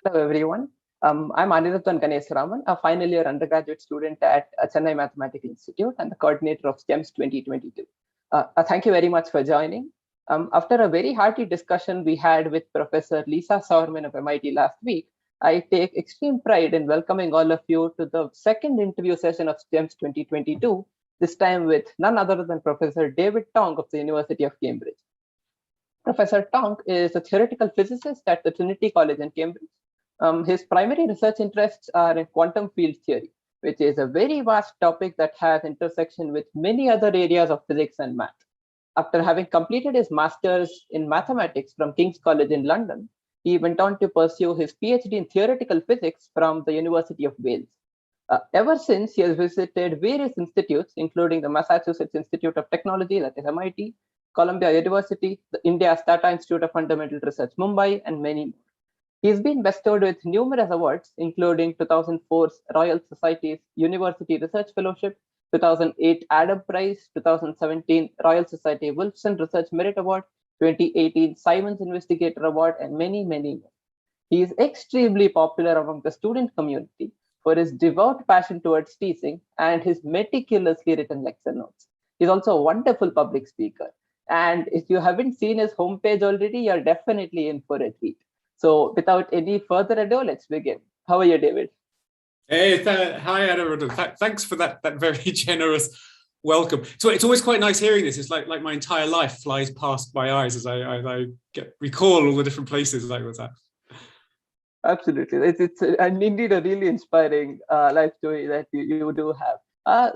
Hello, everyone. I'm Aniruddhan Ganesaraman, a final year undergraduate student at Chennai Mathematical Institute and the coordinator of STEMS 2022. Thank you very much for joining. After a very hearty discussion we had with Professor Lisa Sauerman of MIT last week, I take extreme pride in welcoming all of you to the second interview session of STEMS 2022, this time with none other than Professor David Tong of the University of Cambridge. Professor Tong is a theoretical physicist at the Trinity College in Cambridge. His primary research interests are in quantum field theory, which is a very vast topic that has intersection with many other areas of physics and math. After having completed his master's in mathematics from King's College in London, he went on to pursue his PhD in theoretical physics from the University of Wales. Ever since, he has visited various institutes, including the Massachusetts Institute of Technology, that is MIT, Columbia University, the India's Tata Institute of Fundamental Research, Mumbai, and many more. He's been bestowed with numerous awards, including 2004's Royal Society's University Research Fellowship, 2008 Adam Prize, 2017 Royal Society Wolfson Research Merit Award, 2018 Simons Investigator Award, and many, many more. He is extremely popular among the student community for his devout passion towards teaching and his meticulously written lecture notes. He's also a wonderful public speaker. And if you haven't seen his homepage already, you're definitely in for a treat. So without any further ado, let's begin. How are you, David? Hey, hi, Aniruddhan. Thanks for that very generous welcome. So it's always quite nice hearing this. It's like my entire life flies past my eyes as I recall all the different places I was at. Absolutely. It's and indeed a really inspiring life story that you do have.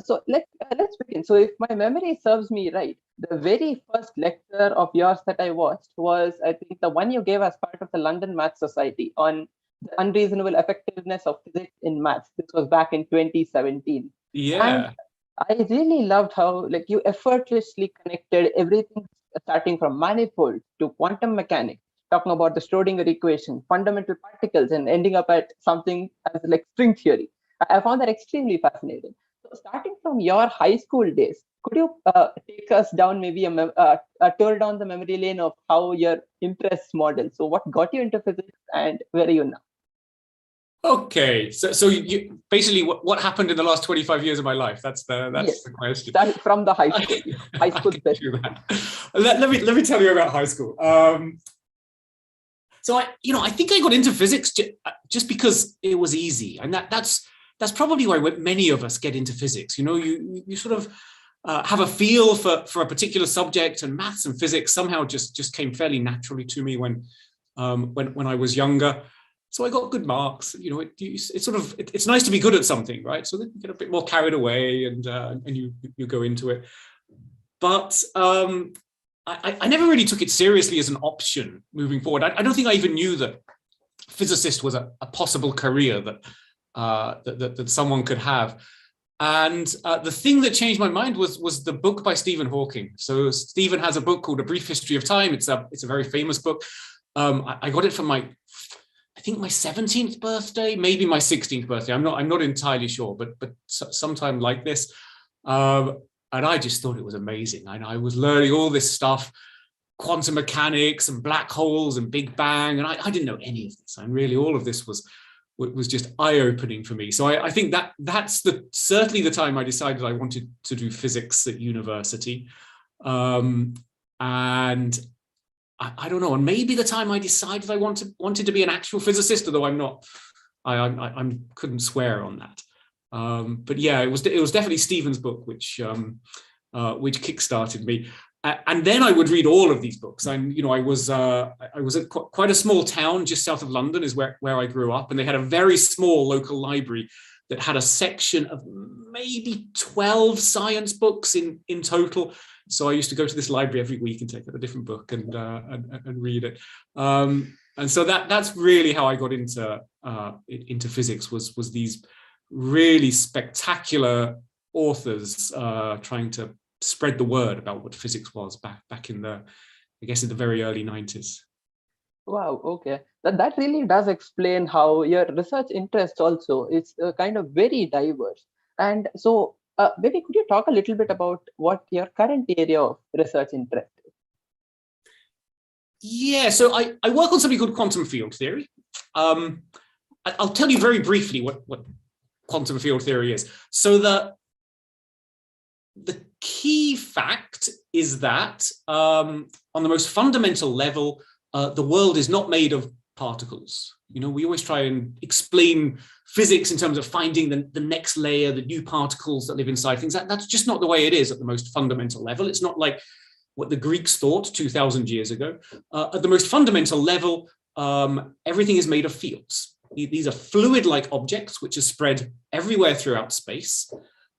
So let's begin. So if my memory serves me right, the very first lecture of yours that I watched was, I think, the one you gave as part of the London Math Society on the unreasonable effectiveness of physics in maths. This was back in 2017. Yeah. And I really loved how you effortlessly connected everything starting from manifolds to quantum mechanics, talking about the Schrodinger equation, fundamental particles, and ending up at something as like string theory. I found that extremely fascinating. So starting from your high school days, could you take us down maybe a tour down the memory lane of how your interests model? So what got you into physics and where are you now? Okay, so you, basically what happened in the last 25 years of my life? That's Yes. the question. Start from the high school. High school best. Let me tell you about high school. So I think I got into physics just because it was easy, and that's probably why many of us get into physics. You sort of have a feel for a particular subject, and maths and physics somehow just came fairly naturally to me when I was younger. So I got good marks. It's nice to be good at something, right? So then you get a bit more carried away, and you go into it. But I never really took it seriously as an option moving forward. I don't think I even knew that physicist was a possible career that someone could have. And the thing that changed my mind was the book by Stephen Hawking. So Stephen has a book called A Brief History of Time. It's a very famous book. I got it for I think my 17th birthday, maybe my 16th birthday. I'm not entirely sure, but sometime like this. And I just thought it was amazing. I was learning all this stuff, quantum mechanics and black holes and Big Bang, and I didn't know any of this. And really, all of this was just eye-opening for me. So I think that's certainly the time I decided I wanted to do physics at university. And I don't know, and maybe the time I decided I wanted to be an actual physicist, although I'm not, I couldn't swear on that. But yeah, it was definitely Stephen's book which kickstarted me. And then I would read all of these books. And I was at quite a small town just south of London is where I grew up, and they had a very small local library that had a section of maybe 12 science books in total. So I used to go to this library every week and take out a different book and read it. And so that's really how I got into physics was these really spectacular authors trying to spread the word about what physics was back in the very early 90s. Wow, okay. That really does explain how your research interests also is kind of very diverse. And so maybe could you talk a little bit about what your current area of research interest is? Yeah, so I work on something called quantum field theory. I'll tell you very briefly what quantum field theory is. So the key fact is that on the most fundamental level, the world is not made of particles. You know, we always try and explain physics in terms of finding the next layer, the new particles that live inside things. That's just not the way it is at the most fundamental level. It's not like what the Greeks thought 2,000 years ago. At the most fundamental level, everything is made of fields. These are fluid-like objects which are spread everywhere throughout space.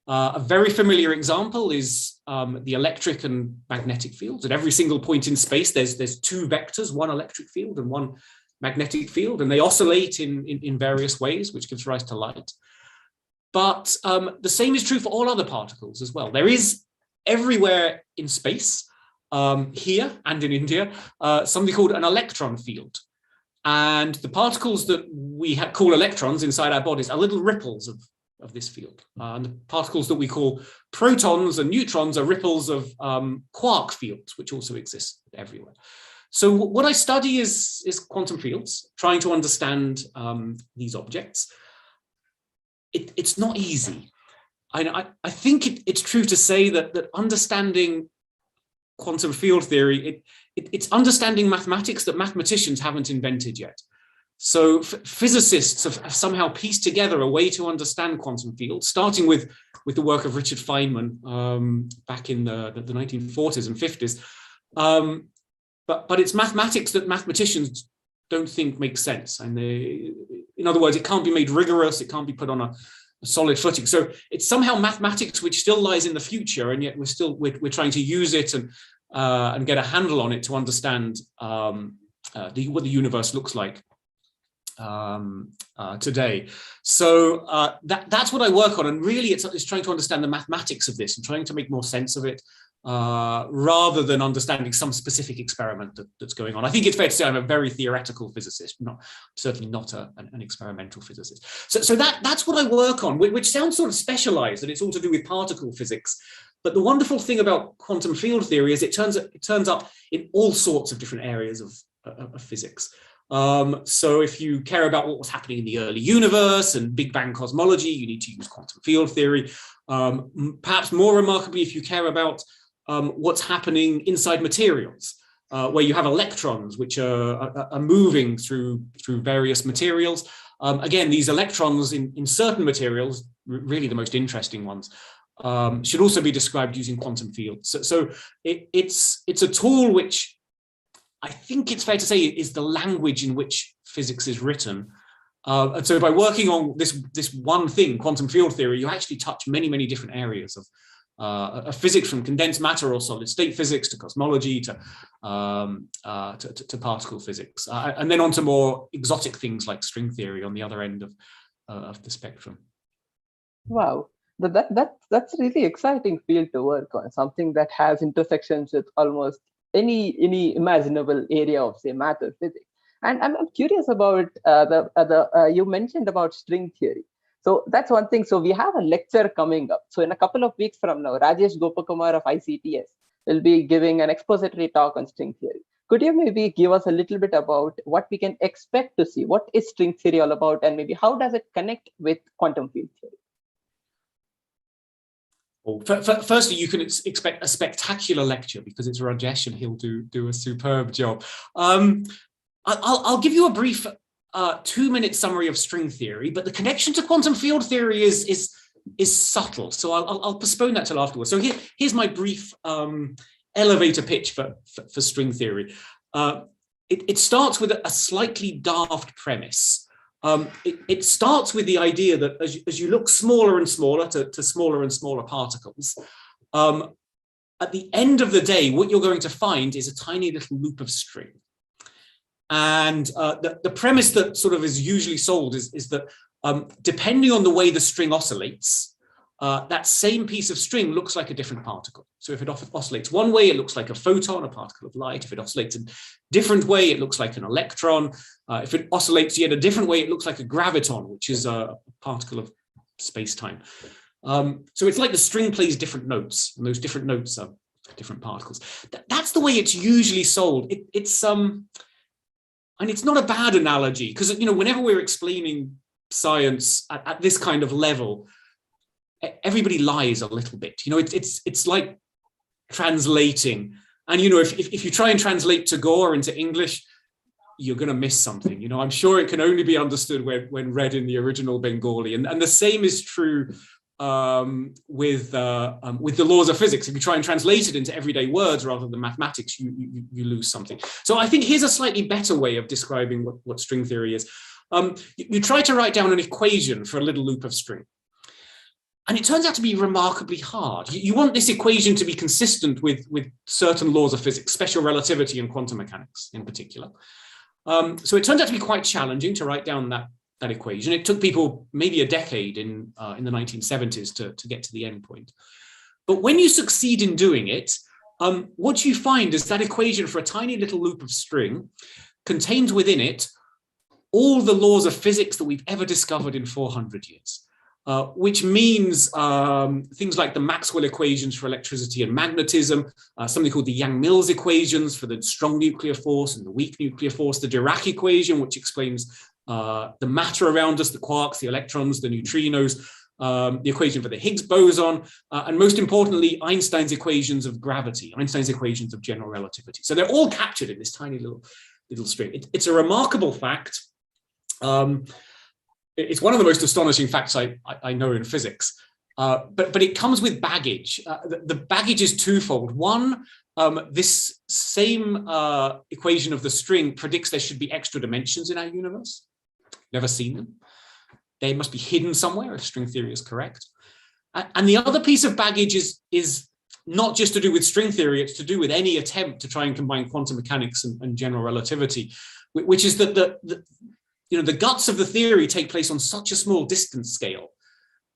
A very familiar example is the electric and magnetic fields. At every single point in space, there's two vectors, one electric field and one magnetic field, and they oscillate in various ways, which gives rise to light. But the same is true for all other particles as well. There is everywhere in space, here and in India, something called an electron field. And the particles that we call electrons inside our bodies are little ripples of this field. And the particles that we call protons and neutrons are ripples of quark fields, which also exist everywhere. So what I study is quantum fields, trying to understand these objects. It's not easy. I think it's true to say that understanding quantum field theory, it's understanding mathematics that mathematicians haven't invented yet. So physicists have somehow pieced together a way to understand quantum fields, starting with the work of Richard Feynman back in the 1940s and 50s. But it's mathematics that mathematicians don't think makes sense. And in other words, it can't be made rigorous, it can't be put on a solid footing. So it's somehow mathematics which still lies in the future, and yet we're trying to use it and get a handle on it to understand what the universe looks like today. So that's what I work on, and really it's trying to understand the mathematics of this and trying to make more sense of it, rather than understanding some specific experiment that's going on. I think it's fair to say I'm a very theoretical physicist, certainly not an experimental physicist. So that's what I work on, which sounds sort of specialized, that it's all to do with particle physics. But the wonderful thing about quantum field theory is it turns up in all sorts of different areas of physics. So if you care about what was happening in the early universe and Big Bang cosmology, you need to use quantum field theory. Perhaps more remarkably, if you care about what's happening inside materials, where you have electrons which are moving through various materials. Again, these electrons in certain materials, really the most interesting ones, should also be described using quantum fields. So it's a tool which I think it's fair to say is the language in which physics is written. And so by working on this one thing, quantum field theory, you actually touch many different areas of physics, from condensed matter or solid state physics to cosmology to particle physics, and then on to more exotic things like string theory on the other end of the spectrum. Wow, that's really exciting field to work on, something that has intersections with almost any imaginable area of, say, math or physics. And I'm curious about you mentioned about string theory. So that's one thing. So we have a lecture coming up. So in a couple of weeks from now, Rajesh Gopakumar of ICTS will be giving an expository talk on string theory. Could you maybe give us a little bit about what we can expect to see? What is string theory all about, and maybe how does it connect with quantum field theory? Well, firstly, you can expect a spectacular lecture because it's Rajesh and he'll do a superb job. I'll give you a brief 2-minute summary of string theory, but the connection to quantum field theory is subtle. So I'll postpone that till afterwards. So here's my brief elevator pitch for string theory. It starts with a slightly daft premise. It starts with the idea that as you look smaller and smaller to smaller and smaller particles, at the end of the day, what you're going to find is a tiny little loop of string. And the premise that sort of is usually sold is that depending on the way the string oscillates, that same piece of string looks like a different particle. So if it oscillates one way, it looks like a photon, a particle of light. If it oscillates a different way, it looks like an electron. If it oscillates yet a different way, it looks like a graviton, which is a particle of space-time. So it's like the string plays different notes, and those different notes are different particles. That's the way it's usually sold. and it's not a bad analogy, because, you know, whenever we're explaining science at this kind of level, everybody lies a little bit. You know, it's like translating. And, you know, if you try and translate Tagore into English, you're going to miss something. You know, I'm sure it can only be understood when read in the original Bengali. And the same is true with the laws of physics. If you try and translate it into everyday words rather than mathematics, you lose something. So I think here's a slightly better way of describing what string theory is. You try to write down an equation for a little loop of string. And it turns out to be remarkably hard. You want this equation to be consistent with certain laws of physics, special relativity and quantum mechanics in particular. So it turns out to be quite challenging to write down that equation. It took people maybe a decade in the 1970s to get to the end point. But when you succeed in doing it, what you find is that equation for a tiny little loop of string contains within it all the laws of physics that we've ever discovered in 400 years. Which means things like the Maxwell equations for electricity and magnetism, something called the Yang-Mills equations for the strong nuclear force and the weak nuclear force, the Dirac equation, which explains the matter around us, the quarks, the electrons, the neutrinos, the equation for the Higgs boson, and most importantly, Einstein's equations of gravity, Einstein's equations of general relativity. So they're all captured in this tiny little string. It's a remarkable fact. It's one of the most astonishing facts I know in physics, but it comes with baggage. The baggage is twofold. One, this same equation of the string predicts there should be extra dimensions in our universe. Never seen them. They must be hidden somewhere if string theory is correct. And the other piece of baggage is not just to do with string theory, it's to do with any attempt to try and combine quantum mechanics and general relativity, which is that the guts of the theory take place on such a small distance scale,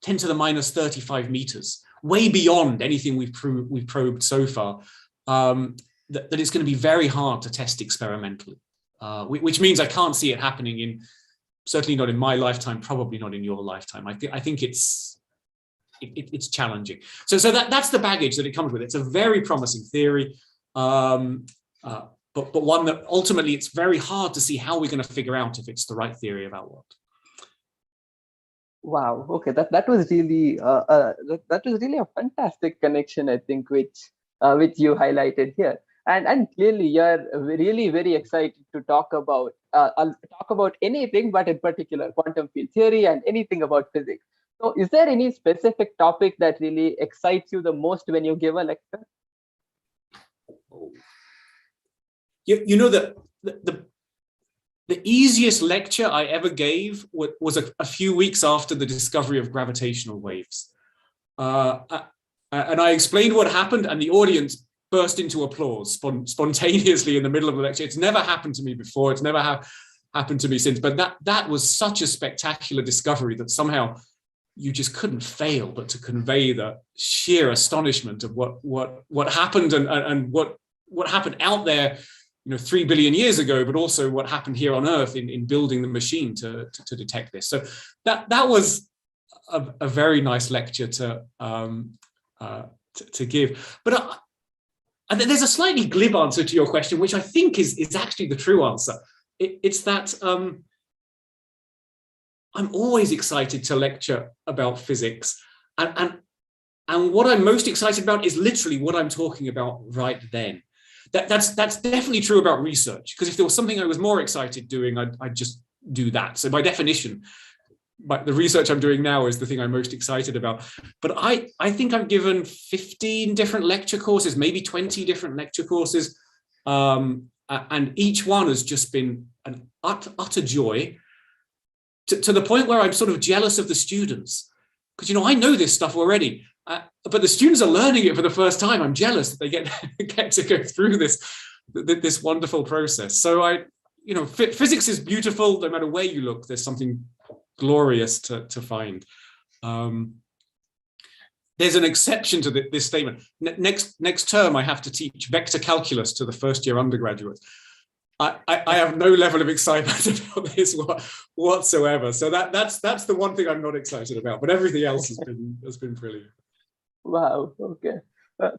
10 to the minus 35 meters, way beyond anything we've probed so far, that it's going to be very hard to test experimentally, which means I can't see it happening certainly not in my lifetime, probably not in your lifetime. I think it's challenging. So that's the baggage that it comes with. It's a very promising theory. But one that ultimately it's very hard to see how we're going to figure out if it's the right theory of our world. Wow. Okay, that was really that was really a fantastic connection, I think, which you highlighted here. And clearly, you're really very excited to talk about anything, but in particular quantum field theory and anything about physics. So, is there any specific topic that really excites you the most when you give a lecture? You know, the easiest lecture I ever gave was a few weeks after the discovery of gravitational waves. And I explained what happened, and the audience burst into applause spontaneously in the middle of the lecture. It's never happened to me before. It's never happened to me since. But that was such a spectacular discovery that somehow you just couldn't fail but to convey the sheer astonishment of what happened and what happened out there, 3 billion years ago, but also what happened here on Earth in building the machine to detect this. So that was a very nice lecture to give. But and there's a slightly glib answer to your question, which I think is actually the true answer. It's that I'm always excited to lecture about physics, and what I'm most excited about is literally what I'm talking about right then. That's definitely true about research, because if there was something I was more excited doing, I'd just do that. So by definition, the research I'm doing now is the thing I'm most excited about. But I think I've given 15 different lecture courses, maybe 20 different lecture courses, and each one has just been an utter joy, to the point where I'm sort of jealous of the students, because I know this stuff already. But the students are learning it for the first time. I'm jealous that they get to go through this wonderful process. So physics is beautiful. No matter where you look, there's something glorious to find. There's an exception to this statement. Next term, I have to teach vector calculus to the first-year undergraduates. I have no level of excitement about this whatsoever. So that's the one thing I'm not excited about. But everything else has been brilliant. Wow. Okay. Right.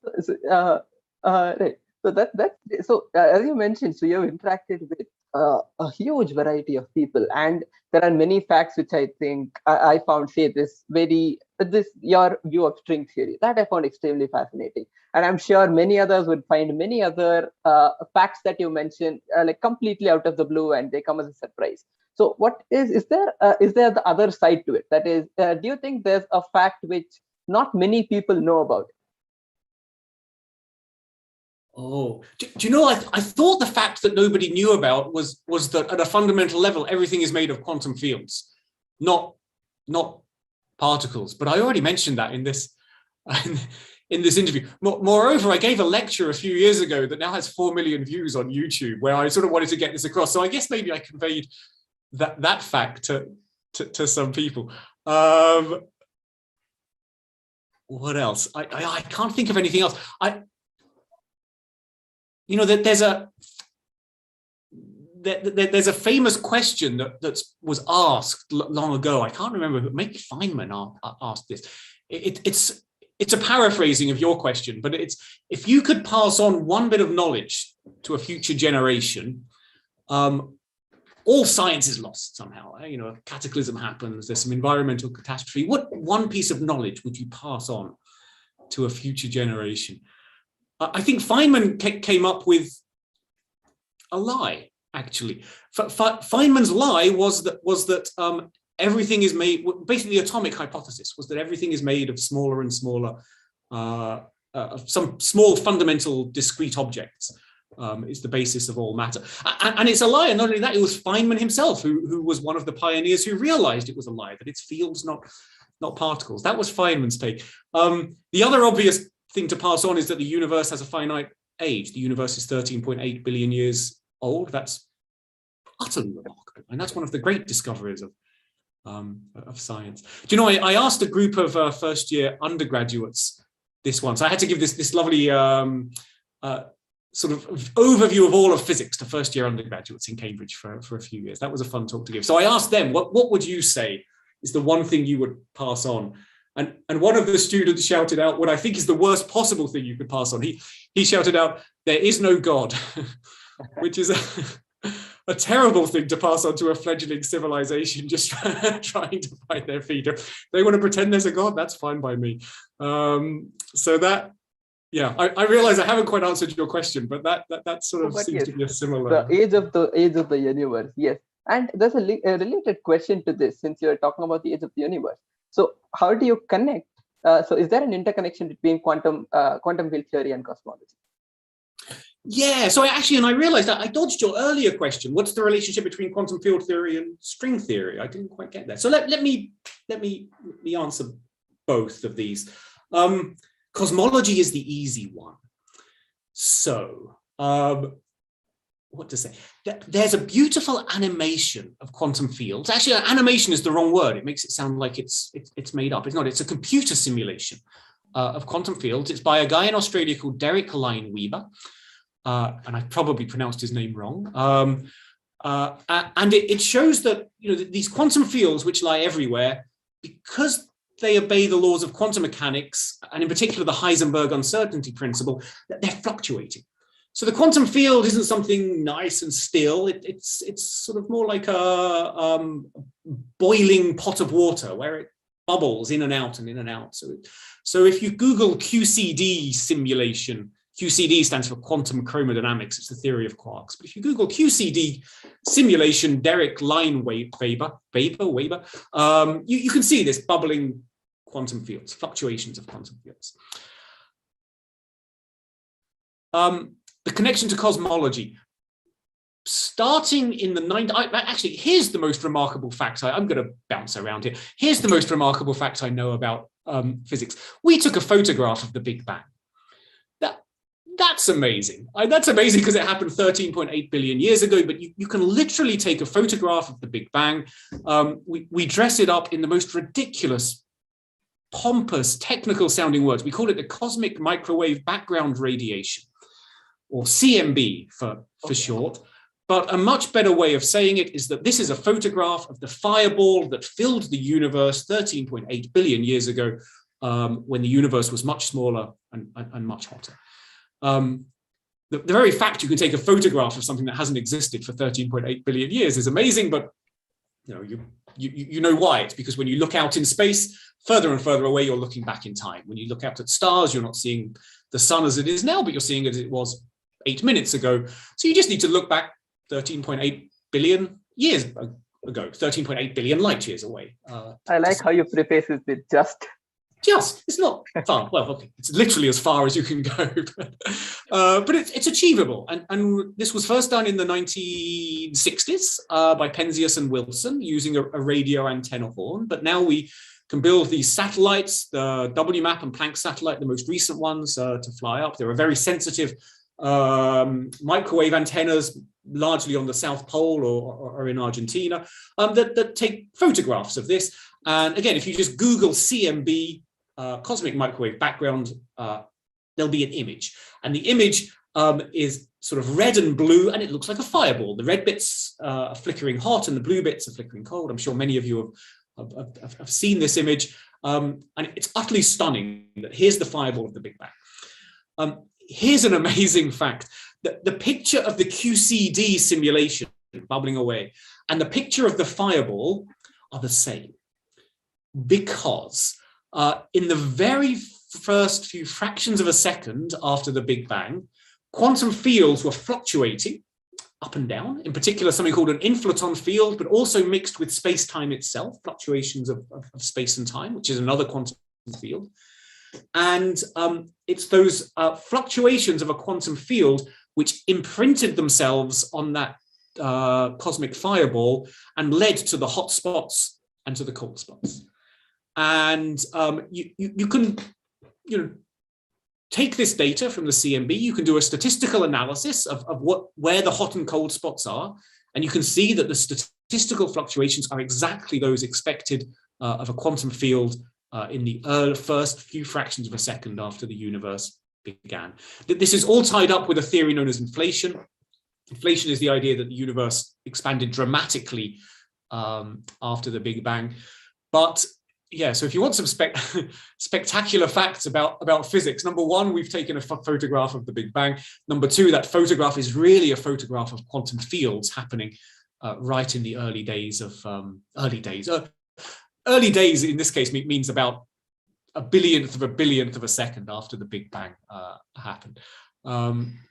So as you mentioned, so you've interacted with a huge variety of people, and there are many facts which I think I found say this your view of string theory that I found extremely fascinating, and I'm sure many others would find many other facts that you mentioned like completely out of the blue, and they come as a surprise. So, what is there the other side to it? That is, do you think there's a fact which not many people know about? Oh, do you know, I thought the fact that nobody knew about was that at a fundamental level, everything is made of quantum fields, not particles. But I already mentioned that in this interview. Moreover, I gave a lecture a few years ago that now has 4 million views on YouTube, where I sort of wanted to get this across. So I guess maybe I conveyed that fact to some people. What else? I can't think of anything else. You know, that there's a famous question that was asked long ago. I can't remember, but maybe Feynman asked this. It's a paraphrasing of your question, but it's, if you could pass on one bit of knowledge to a future generation, all science is lost somehow. You know, a cataclysm happens, there's some environmental catastrophe. What one piece of knowledge would you pass on to a future generation? I think Feynman came up with a lie, actually. Feynman's lie was that everything is made, basically the atomic hypothesis was that everything is made of smaller and smaller, some small fundamental discrete objects. Is the basis of all matter. And it's a lie. And not only that, it was Feynman himself who was one of the pioneers who realized it was a lie, that it's fields, not particles. That was Feynman's take. The other obvious thing to pass on is that the universe has a finite age. The universe is 13.8 billion years old. That's utterly remarkable. And that's one of the great discoveries of science. Do you know, I asked a group of first year undergraduates this once. I had to give this lovely sort of overview of all of physics to first year undergraduates in Cambridge for a few years. That was a fun talk to give. So I asked them, what would you say is the one thing you would pass on? And one of the students shouted out what I think is the worst possible thing you could pass on. He shouted out, "There is no God," which is a terrible thing to pass on to a fledgling civilization just trying to find their feet. If they want to pretend there's a God, that's fine by me. So that, yeah, I realize I haven't quite answered your question, but that sort of seems to be a similar. The age of the universe, yes. And there's a related question to this, since you're talking about the age of the universe. So how do you connect? So is there an interconnection between quantum field theory and cosmology? Yeah, so I realized that I dodged your earlier question. What's the relationship between quantum field theory and string theory? I didn't quite get that. So let me answer both of these. Cosmology is the easy one. So what to say? There's a beautiful animation of quantum fields. Actually, animation is the wrong word. It makes it sound like it's made up. It's not. It's a computer simulation of quantum fields. It's by a guy in Australia called Derek Lineweaver, and I probably pronounced his name wrong. And it shows that, you know, these quantum fields, which lie everywhere, because they obey the laws of quantum mechanics, and in particular the Heisenberg uncertainty principle, that they're fluctuating. So the quantum field isn't something nice and still. It's sort of more like a boiling pot of water where it bubbles in and out and in and out. So if you Google QCD simulation, QCD stands for quantum chromodynamics. It's the theory of quarks. But if you Google QCD simulation, Derek Lineweaver, you can see this bubbling quantum fields, fluctuations of quantum fields. The connection to cosmology. Starting in the 90s, actually, here's the most remarkable fact. I'm going to bounce around here. Here's the most remarkable fact I know about physics. We took a photograph of the Big Bang. That's amazing. That's amazing because it happened 13.8 billion years ago, but you can literally take a photograph of the Big Bang. We dress it up in the most ridiculous, pompous, technical sounding words. We call it the cosmic microwave background radiation, or CMB for short. But a much better way of saying it is that this is a photograph of the fireball that filled the universe 13.8 billion years ago, when the universe was much smaller and much hotter. the very fact you can take a photograph of something that hasn't existed for 13.8 billion years is amazing, but you know why. It's because when you look out in space, further and further away, you're looking back in time. When you look out at stars, you're not seeing the sun as it is now, but you're seeing it as it was 8 minutes ago. So you just need to look back 13.8 billion years ago, 13.8 billion light years away. I like how you preface it with just. It's not far. Well, okay, it's literally as far as you can go, but it's achievable. And this was first done in the 1960s by Penzias and Wilson using a radio antenna horn. But now we can build these satellites, the WMAP and Planck satellite, the most recent ones, to fly up. There are very sensitive microwave antennas, largely on the South Pole or in Argentina, that take photographs of this. And again, if you just Google CMB, cosmic microwave background, there'll be an image. And the image is sort of red and blue, and it looks like a fireball. The red bits are flickering hot and the blue bits are flickering cold. I'm sure many of you have seen this image. And it's utterly stunning that here's the fireball of the Big Bang. Here's an amazing fact. The picture of the QCD simulation bubbling away and the picture of the fireball are the same, because in the very first few fractions of a second after the Big Bang, quantum fields were fluctuating up and down, in particular something called an inflaton field, but also mixed with space-time itself, fluctuations of space and time, which is another quantum field. And it's those fluctuations of a quantum field which imprinted themselves on that cosmic fireball and led to the hot spots and to the cold spots. And you can take this data from the CMB, you can do a statistical analysis of where the hot and cold spots are, and you can see that the statistical fluctuations are exactly those expected of a quantum field in the first few fractions of a second after the universe began. This is all tied up with a theory known as inflation. Inflation is the idea that the universe expanded dramatically after the Big Bang. But yeah, so if you want some spectacular facts about physics, number one, we've taken a photograph of the Big Bang. Number two, that photograph is really a photograph of quantum fields happening right in the early days of early days in this case means about a billionth of a second after the Big Bang happened.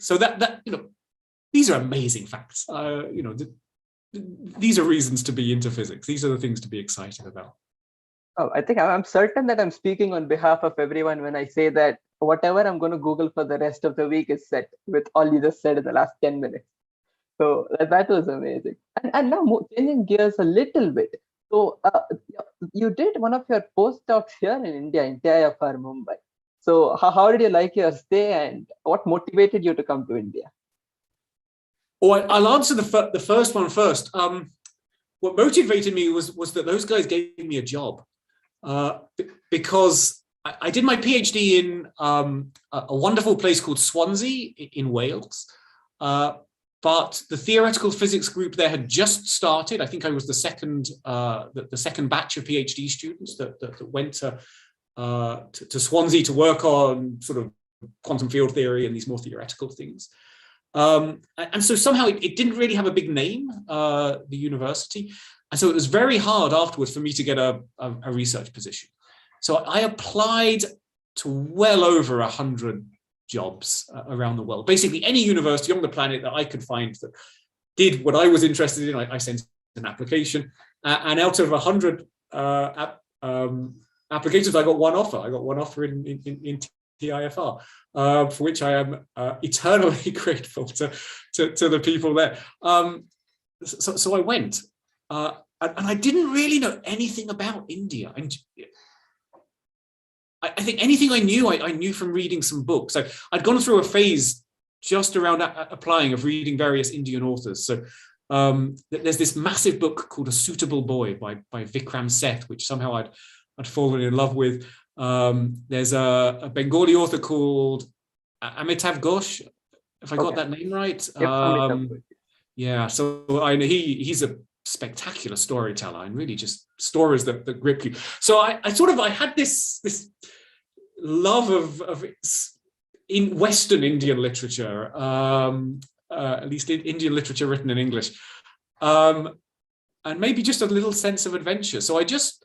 So that these are amazing facts. These are reasons to be into physics. These are the things to be excited about. Oh, I think I'm certain that I'm speaking on behalf of everyone when I say that whatever I'm going to Google for the rest of the week is set with all you just said in the last 10 minutes. So that was amazing. And now changing gears a little bit. So you did one of your postdocs here in India, in TIFR Mumbai. So how did you like your stay, and what motivated you to come to India? Oh, I'll answer the first one first. What motivated me was that those guys gave me a job. Because I did my PhD in a wonderful place called Swansea in Wales, but the theoretical physics group there had just started. I think I was the second batch of PhD students that went to Swansea to work on sort of quantum field theory and these more theoretical things. And so somehow it didn't really have a big name, the university. And so it was very hard afterwards for me to get a research position. So I applied to well over 100 jobs around the world. Basically, any university on the planet that I could find that did what I was interested in, I sent an application. And out of 100 applications, I got one offer. I got one offer in TIFR, for which I am eternally grateful to the people there. So I went. And I didn't really know anything about India. And I think anything I knew from reading some books. I'd gone through a phase just around applying of reading various Indian authors. So there's this massive book called A Suitable Boy by Vikram Seth, which somehow I'd fallen in love with. There's a Bengali author called Amitav Ghosh, if I got that name right. Yeah, so he's a spectacular storyteller and really just stories that grip you. So I had this love of in Western Indian literature, at least in Indian literature written in English, and maybe just a little sense of adventure. So I just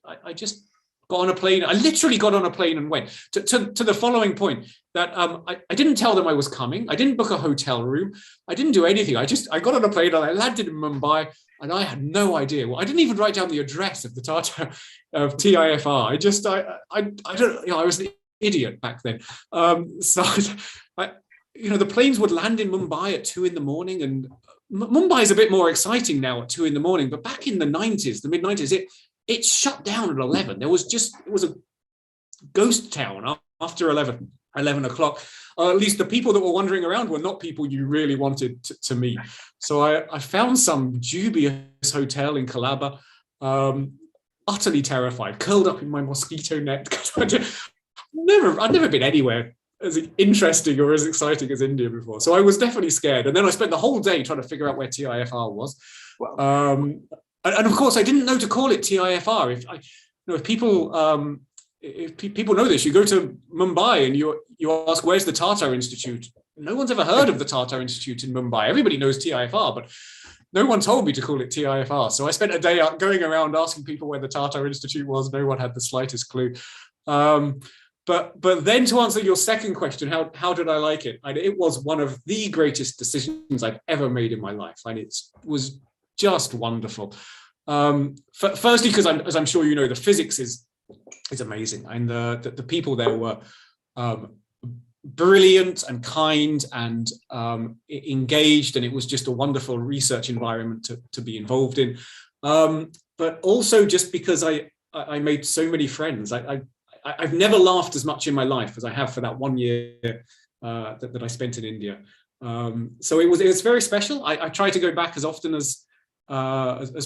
got on a plane. I literally got on a plane and went to the following point, that I didn't tell them I was coming. I didn't book a hotel room. I didn't do anything. I got on a plane and I landed in Mumbai, and I had no idea. Well, I didn't even write down the address of the Tata of TIFR. I don't, I was an idiot back then. So the planes would land in Mumbai at 2 a.m, and Mumbai is a bit more exciting now at 2 a.m, but back in the 90s, the mid 90s, it shut down at 11. It was a ghost town after 11 o'clock. At least the people that were wandering around were not people you really wanted to meet. So I found some dubious hotel in Calabar, utterly terrified, curled up in my mosquito net. I've never been anywhere as interesting or as exciting as India before. So I was definitely scared. And then I spent the whole day trying to figure out where TIFR was. Wow. And of course, I didn't know to call it TIFR. If people know this, you go to Mumbai and you ask, where's the Tata Institute? No one's ever heard of the Tata Institute in Mumbai. Everybody knows TIFR, but no one told me to call it TIFR. So I spent a day out going around asking people where the Tata Institute was. No one had the slightest clue. But then to answer your second question, how did I like it? It was one of the greatest decisions I've ever made in my life. And it was just wonderful. Firstly, because as I'm sure you know, the physics is amazing, and the people there were brilliant and kind and engaged, and it was just a wonderful research environment to be involved in. But also just because I made so many friends. I've never laughed as much in my life as I have for that 1 year that I spent in India. So it was very special. I try to go back as often as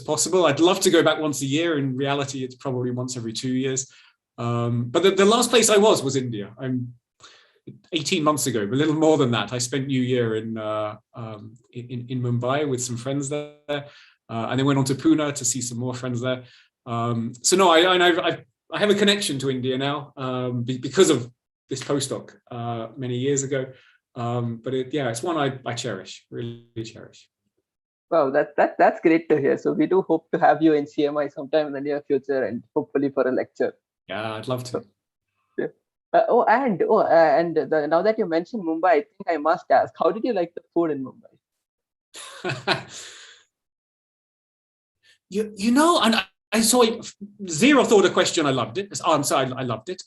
possible. I'd love to go back once a year. In reality, it's probably once every 2 years. But the last place I was India. I'm 18 months ago, a little more than that. I spent New Year in Mumbai with some friends there, and then went on to Pune to see some more friends there. So no, I have a connection to India now because of this postdoc many years ago. But it's one I cherish, really cherish. Wow, that's great to hear. So we do hope to have you in CMI sometime in the near future, and hopefully for a lecture. Yeah, I'd love to. Yeah. Now that you mentioned Mumbai, I think I must ask, how did you like the food in Mumbai? And I saw zero thought a question. I loved it. Answer, I loved it.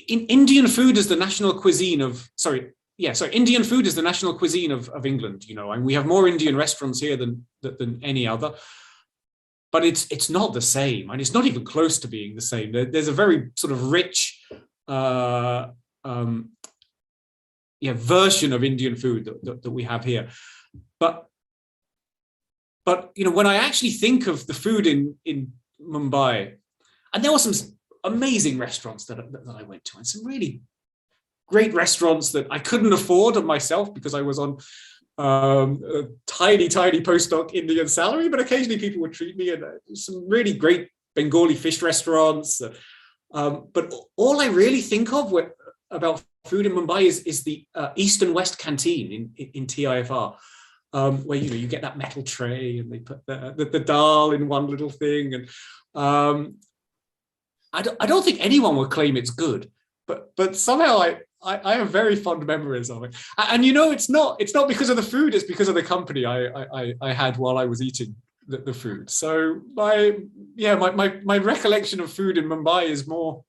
Indian food is the national cuisine of. Indian food is the national cuisine of England. And we have more Indian restaurants here than any other. But it's not the same, and it's not even close to being the same. There's a very sort of rich version of Indian food that we have here. But when I actually think of the food in Mumbai, and there were some amazing restaurants that I went to, and some really great restaurants that I couldn't afford of myself because I was on a tiny postdoc Indian salary, but occasionally people would treat me, and some really great Bengali fish restaurants. But all I really think of about food in Mumbai is the East and West canteen in TIFR, where you get that metal tray and they put the dal in one little thing, and I don't think anyone would claim it's good, but somehow I have very fond memories of it. And it's not because of the food, it's because of the company I had while I was eating the food. So my recollection of food in Mumbai is more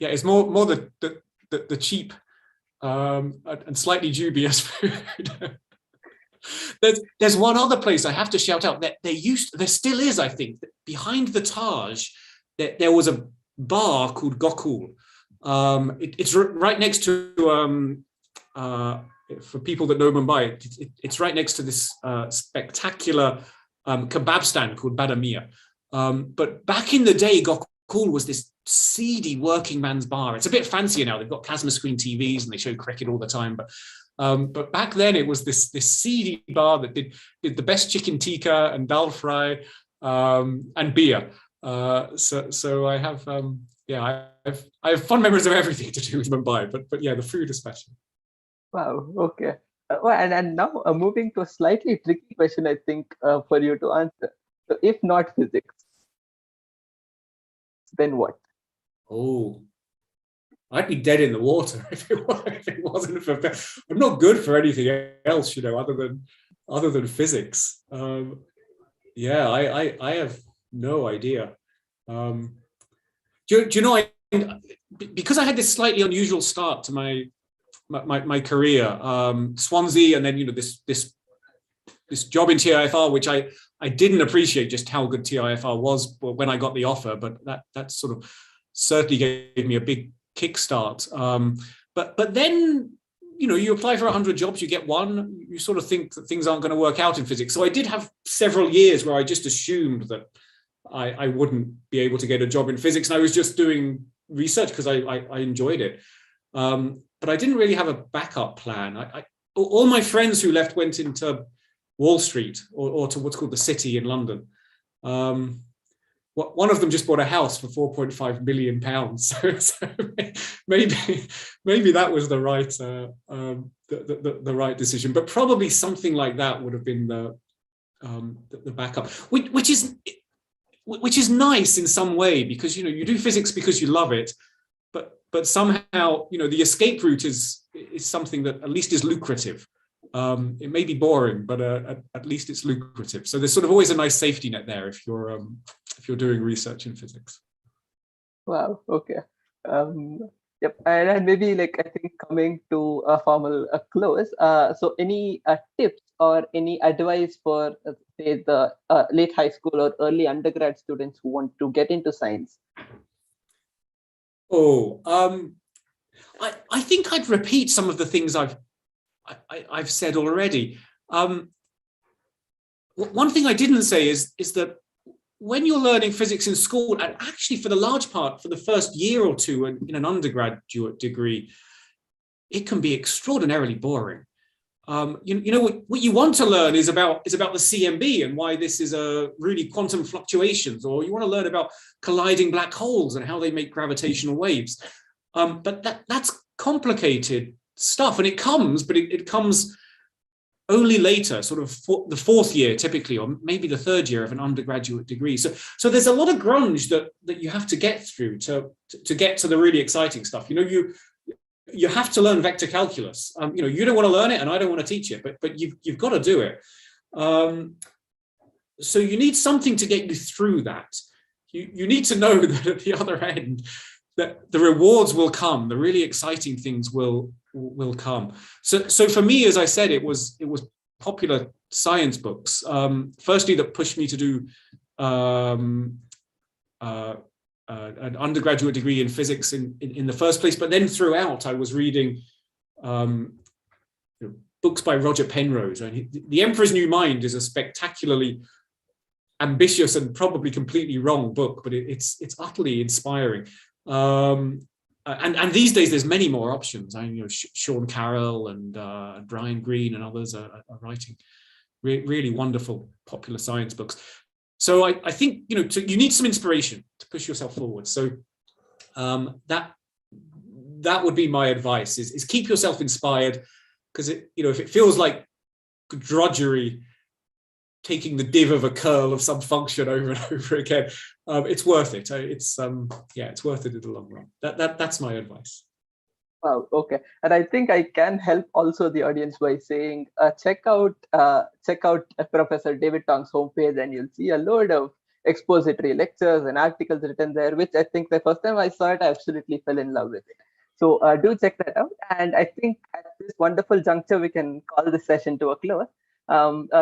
it's more the cheap and slightly dubious food. There's one other place I have to shout out that there still is, I think, behind the Taj, there was a bar called Gokul. It's right next to, for people that know Mumbai, it's right next to this spectacular kebab stand called Badamia. But back in the day, Gokul was this seedy working man's bar. It's a bit fancier now. They've got plasma screen TVs and they show cricket all the time. But back then it was this seedy bar that did the best chicken tikka and dal fry and beer. So I have I have fond memories of everything to do with Mumbai, but yeah, the food especially. Wow. Okay. Well, and now moving to a slightly tricky question, I think, for you to answer. So, if not physics, then what? Oh, I'd be dead in the water if it wasn't for. I'm not good for anything else, other than physics. Yeah, I have no idea. Do you know, because I had this slightly unusual start to my career, Swansea, and then this job in TIFR, which I didn't appreciate just how good TIFR was when I got the offer, but that sort of certainly gave me a big kickstart. But then, you apply for 100 jobs, you get one, you sort of think that things aren't going to work out in physics. So I did have several years where I just assumed that I wouldn't be able to get a job in physics, and I was just doing research because I enjoyed it. But I didn't really have a backup plan. All my friends who left went into Wall Street or to what's called the City in London. One of them just bought a house for £4.5 million. So maybe that was the right decision. But probably something like that would have been the backup, which is nice in some way, because you do physics because you love it, but somehow the escape route is something that at least is lucrative. It may be boring, but at least it's lucrative. So there's sort of always a nice safety net there if you're doing research in physics. Wow. Okay. Yep. And maybe I think coming to a formal close. So any tips or any advice for say the late high school or early undergrad students who want to get into science? I think I'd repeat some of the things I've said already. One thing I didn't say is that when you're learning physics in school, and actually for the large part, for the first year or two in an undergraduate degree, it can be extraordinarily boring. What you want to learn is about the CMB and why this is really quantum fluctuations, or you want to learn about colliding black holes and how they make gravitational waves. But that's complicated stuff, and it comes only later, sort of the fourth year typically, or maybe the third year of an undergraduate degree. So there's a lot of grunge that you have to get through to get to the really exciting stuff. You have to learn vector calculus. You don't want to learn it, and I don't want to teach it, but you've got to do it. So you need something to get you through that. You need to know that at the other end, that the rewards will come, the really exciting things will come. So for me, as I said, it was popular science books. Firstly, that pushed me to do an undergraduate degree in physics in the first place, but then throughout I was reading books by Roger Penrose. Right? The Emperor's New Mind is a spectacularly ambitious and probably completely wrong book, but it's utterly inspiring. And these days there's many more options. Sean Carroll and Brian Greene and others are writing really wonderful popular science books. So I think you need some inspiration to push yourself forward. So that would be my advice: is keep yourself inspired, because if it feels like drudgery, taking the div of a curl of some function over and over again, it's worth it. It's worth it in the long run. That's my advice. Wow. Okay. And I think I can help also the audience by saying, check out Professor David Tong's homepage, and you'll see a load of expository lectures and articles written there, which I think the first time I saw it, I absolutely fell in love with it. So do check that out. And I think at this wonderful juncture, we can call this session to a close.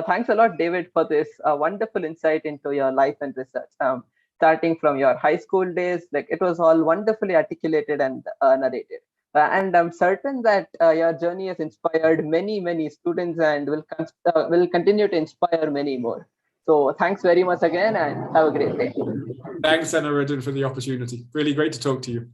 Thanks a lot, David, for this wonderful insight into your life and research. Starting from your high school days, it was all wonderfully articulated and narrated. And I'm certain that your journey has inspired many students and will continue to inspire many more. So thanks very much again, and have a great day. Thanks, Aniruddhan, for the opportunity. Really great to talk to you.